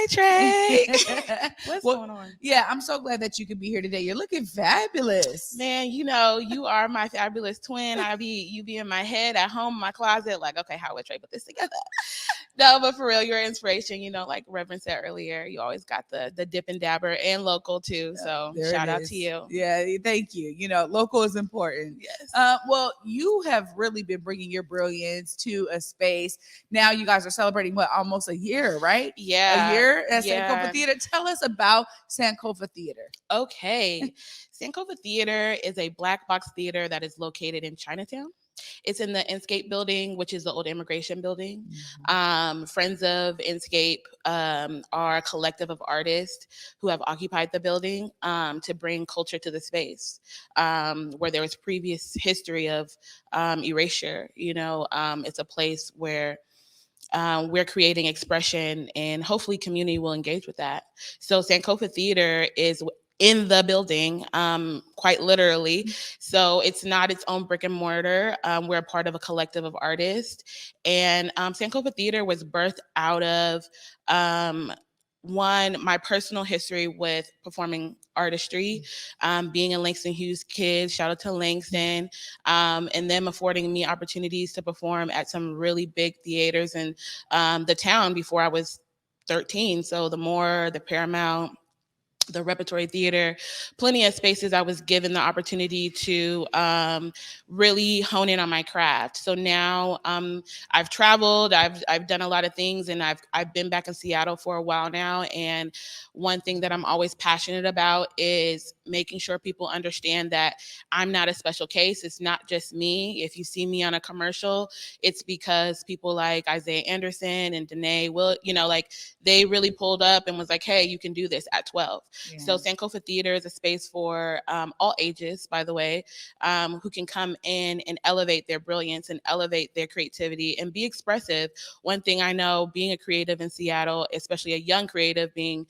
Trae. What's Well, going on? yeah, I'm so glad that you could be here today. You're looking fabulous. Man, you know, you are my fabulous twin. You be in my head at home, in my closet, like, okay, how would Trae put this together? No, but for real, you're an inspiration. You know, like Reverend said earlier, you always got the dip and dabber and local too. So There shout it out is. to you. Yeah, thank you. You know, local is important. Yes. Well, you have really been bringing your brilliance to a space. Now you guys are celebrating what, almost a year, right? Yeah. A year at Yeah. Sankofa Theater. Tell us about Sankofa Theater. Okay. Sankofa Theater is a black box theater that is located in Chinatown. It's in the Inscape building, which is the old immigration building. Friends of Inscape are a collective of artists who have occupied the building to bring culture to the space where there was previous history of erasure. You know, it's a place where we're creating expression and hopefully community will engage with that. So Sankofa Theater is in the building, quite literally. So it's not its own brick and mortar. We're a part of a collective of artists. And Sankofa Theater was birthed out of one, my personal history with performing artistry, being a Langston Hughes kid, shout out to Langston, and them affording me opportunities to perform at some really big theaters in the town before I was 13. So the Moore, the Paramount, the Repertory Theater, plenty of spaces I was given the opportunity to really hone in on my craft. So now I've traveled, I've done a lot of things, and I've been back in Seattle for a while now. And one thing that I'm always passionate about is making sure people understand that I'm not a special case. It's not just me. If you see me on a commercial, it's because people like Isaiah Anderson and Danae will, you know, like they really pulled up and was like, hey, you can do this at 12. Yeah. So Sankofa Theater is a space for all ages, by the way, who can come in and elevate their brilliance and elevate their creativity and be expressive. One thing I know, being a creative in Seattle, especially a young creative, being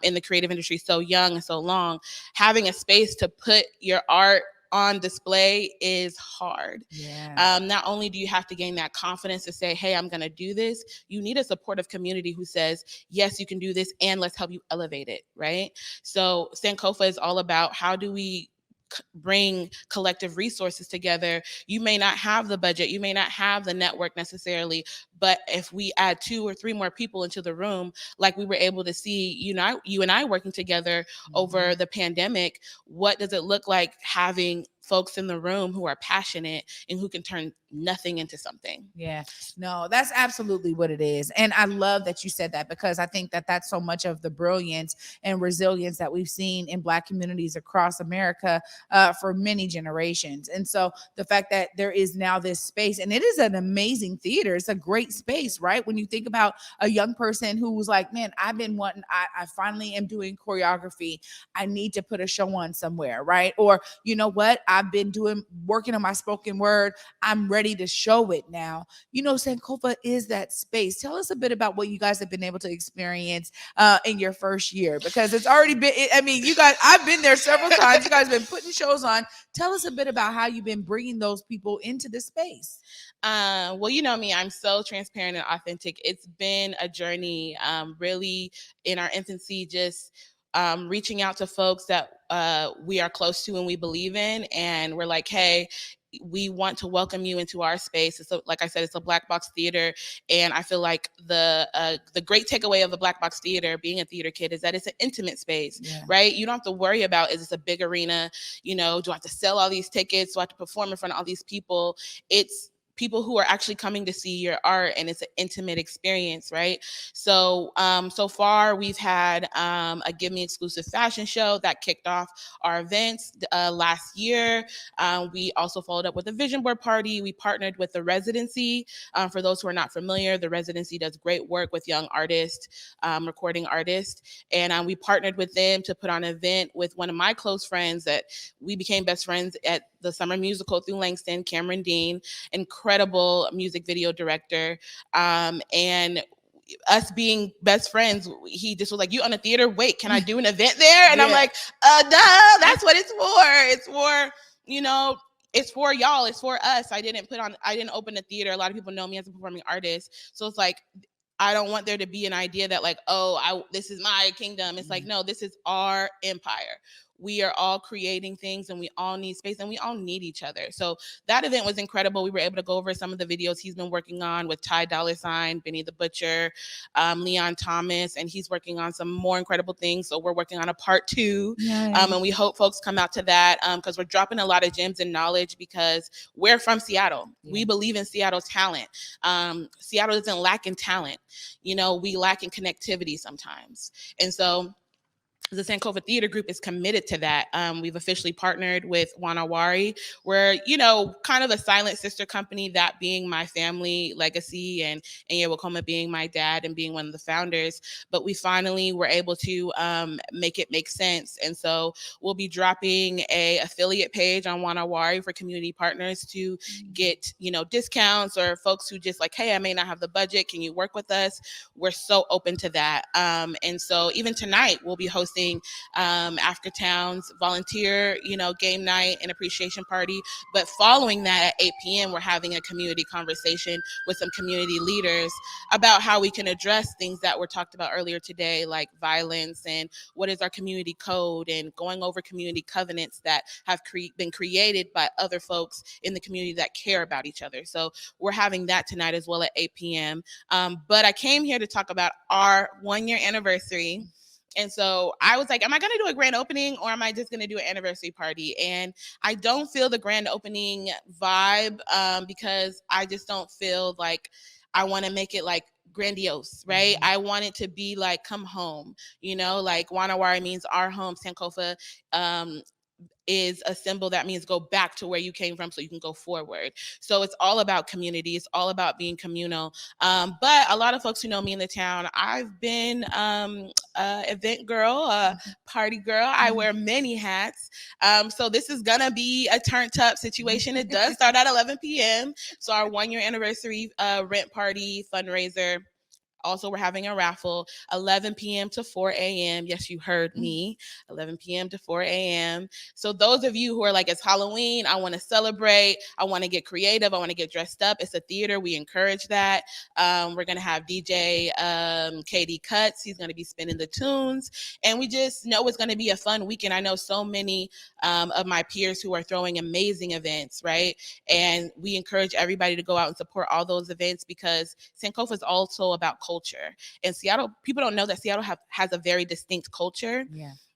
in the creative industry so young and so long, having a space to put your art on display is hard. Yeah. Not only do you have to gain that confidence to say, hey, I'm going to do this, you need a supportive community who says, yes, you can do this, and let's help you elevate it, right? So Sankofa is all about how do we bring collective resources together. You may not have the budget, you may not have the network necessarily, but if we add 2 or 3 more people into the room, like we were able to see, you and I working together over the pandemic, what does it look like having folks in the room who are passionate and who can turn nothing into something? Yeah, no, that's absolutely what it is. And I love that you said that, because I think that that's so much of the brilliance and resilience that we've seen in Black communities across America for many generations. And so the fact that there is now this space, and it is an amazing theater, it's a great space, right? When you think about a young person who was like, man, I've been wanting, I finally am doing choreography. I need to put a show on somewhere, right? Or, you know what? I've been working on my spoken word. I'm ready to show it now. You know, Sankofa is that space. Tell us a bit about what you guys have been able to experience in your first year, because it's already been, I mean, you guys, I've been there several times. You guys have been putting shows on. Tell us a bit about how you've been bringing those people into the space. Well, you know me, I'm so transparent and authentic. It's been a journey, really in our infancy, just reaching out to folks that we are close to and we believe in. And we're like, hey, we want to welcome you into our space. It's like I said, it's a black box theater. And I feel like the great takeaway of the black box theater, being a theater kid, is that it's an intimate space, right? You don't have to worry about, is this a big arena? You know, do I have to sell all these tickets? Do I have to perform in front of all these people? It's people who are actually coming to see your art, and it's an intimate experience, right? So so far we've had a Give Me exclusive fashion show that kicked off our events last year. We also followed up with a vision board party. We partnered with the Residency. For those who are not familiar, the Residency does great work with young artists, recording artists, and we partnered with them to put on an event with one of my close friends that we became best friends at the summer musical through Langston, Cameron Dean, incredible music video director. And us being best friends, he just was like, you own a theater? Wait, can I do an event there? And I'm like, duh, that's what it's for. It's for, you know, it's for y'all. It's for us. I didn't open a theater. A lot of people know me as a performing artist. So it's like, I don't want there to be an idea that like, oh, this is my kingdom. It's like, no, this is our empire. We are all creating things and we all need space and we all need each other. So that event was incredible. We were able to go over some of the videos he's been working on with Ty Dollar Sign, Benny the Butcher, Leon Thomas, and he's working on some more incredible things. So we're working on a part 2. And we hope folks come out to that because we're dropping a lot of gems and knowledge because we're from Seattle. We believe in Seattle talent. Seattle doesn't lack in talent. We lack in connectivity sometimes. And so the Sankofa Theater Group is committed to that. We've officially partnered with Wanawari. We're, kind of a silent sister company, that being my family legacy and Teme Wokoma being my dad and being one of the founders. But we finally were able to make it make sense. And so we'll be dropping a affiliate page on Wanawari for community partners to get, discounts, or folks who just like, hey, I may not have the budget. Can you work with us? We're so open to that. And so even tonight we'll be hosting After Town's volunteer, game night and appreciation party. But following that at 8 p.m., we're having a community conversation with some community leaders about how we can address things that were talked about earlier today, like violence and what is our community code, and going over community covenants that have been created by other folks in the community that care about each other. So we're having that tonight as well at 8 p.m. But I came here to talk about our 1-year anniversary. And so I was like, am I going to do a grand opening or am I just going to do an anniversary party? And I don't feel the grand opening vibe because I just don't feel like I want to make it like grandiose, right? I want it to be like, come home, like Wanawari means our home. Sankofa is a symbol that means go back to where you came from so you can go forward. So it's all about community. It's all about being communal. But a lot of folks who know me in the town, I've been event girl, party girl. I wear many hats. So this is going to be a turned up situation. It does start at 11 p.m. So our 1-year anniversary rent party fundraiser. Also, we're having a raffle, 11 p.m. to 4 a.m. Yes, you heard me, 11 p.m. to 4 a.m. So those of you who are like, it's Halloween, I want to celebrate, I want to get creative, I want to get dressed up. It's a theater. We encourage that. We're going to have DJ KD Cuts. He's going to be spinning the tunes. And we just know it's going to be a fun weekend. I know so many of my peers who are throwing amazing events, right? And we encourage everybody to go out and support all those events because Sankofa is also about culture. And Seattle, people don't know that Seattle has a very distinct culture.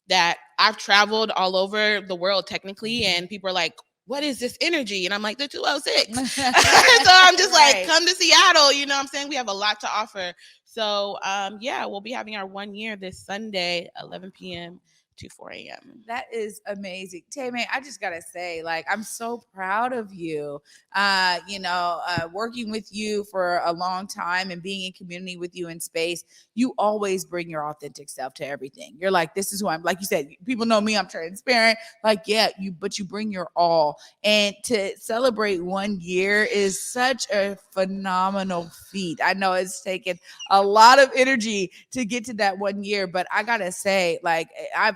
That I've traveled all over the world technically, and people are like, what is this energy? And I'm like, the 206. So I'm just like, come to Seattle. You know what I'm saying? We have a lot to offer. So we'll be having our 1 year this Sunday, 11 p.m. to 4 a.m. That is amazing. Teme, I just got to say, like, I'm so proud of you. Working with you for a long time and being in community with you in space, you always bring your authentic self to everything. You're like, this is who I'm. Like you said, people know me, I'm transparent. Like, but you bring your all. And to celebrate 1 year is such a phenomenal feat. I know it's taken a lot of energy to get to that 1 year, but I got to say, like, I've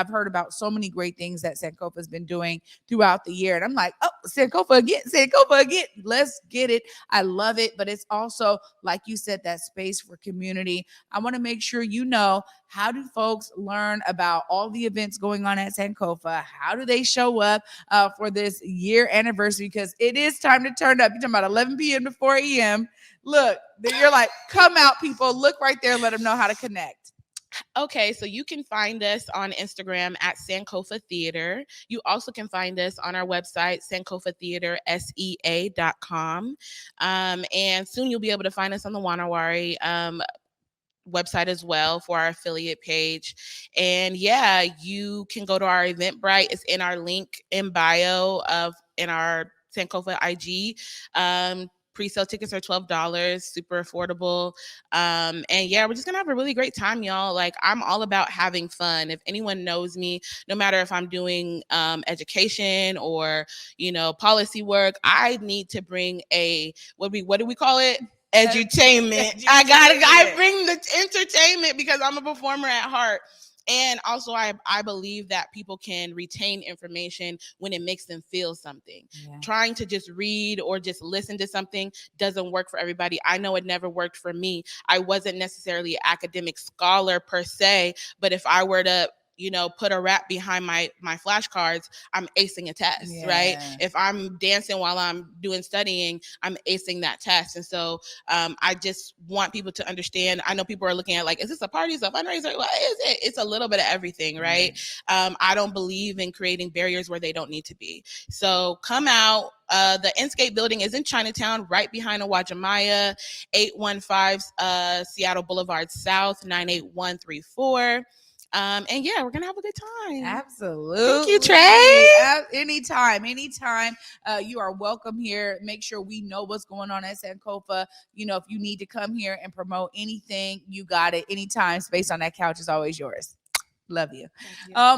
heard about so many great things that Sankofa has been doing throughout the year. And I'm like, oh, Sankofa again. Let's get it. I love it. But it's also, like you said, that space for community. I want to make sure you know, how do folks learn about all the events going on at Sankofa? How do they show up for this year anniversary? Because it is time to turn up. You're talking about 11 p.m. to 4 a.m. Look, you're like, come out, people. Look right there. Let them know how to connect. Okay, so you can find us on Instagram at Sankofa Theater. You also can find us on our website, sankofatheatersea.com. And soon you'll be able to find us on the Wanawari website as well for our affiliate page. And you can go to our Eventbrite. It's in our link in bio in our Sankofa IG. Pre-sale tickets are $12, super affordable. And we're just gonna have a really great time, y'all. Like, I'm all about having fun. If anyone knows me, no matter if I'm doing education or policy work, I need to bring what do we call it? Edutainment. I bring the entertainment because I'm a performer at heart. And also, I believe that people can retain information when it makes them feel something. Yeah. Trying to just read or just listen to something doesn't work for everybody. I know it never worked for me. I wasn't necessarily an academic scholar per se, but if I were to put a rap behind my flashcards, I'm acing a test, right? Yeah. If I'm dancing while I'm doing studying, I'm acing that test. And so I just want people to understand. I know people are looking at like, is this a party? Is it a fundraiser? What is it? It's a little bit of everything, right? I don't believe in creating barriers where they don't need to be. So come out. The Inscape building is in Chinatown, right behind Awajimaya, 815 Seattle Boulevard South, 98134. And yeah, we're gonna have a good time. Absolutely. Thank you, Trae. Anytime. You are welcome here. Make sure we know what's going on at Sankofa. If you need to come here and promote anything, you got it. Anytime. Space on that couch is always yours. Love you. Thank you. Oh my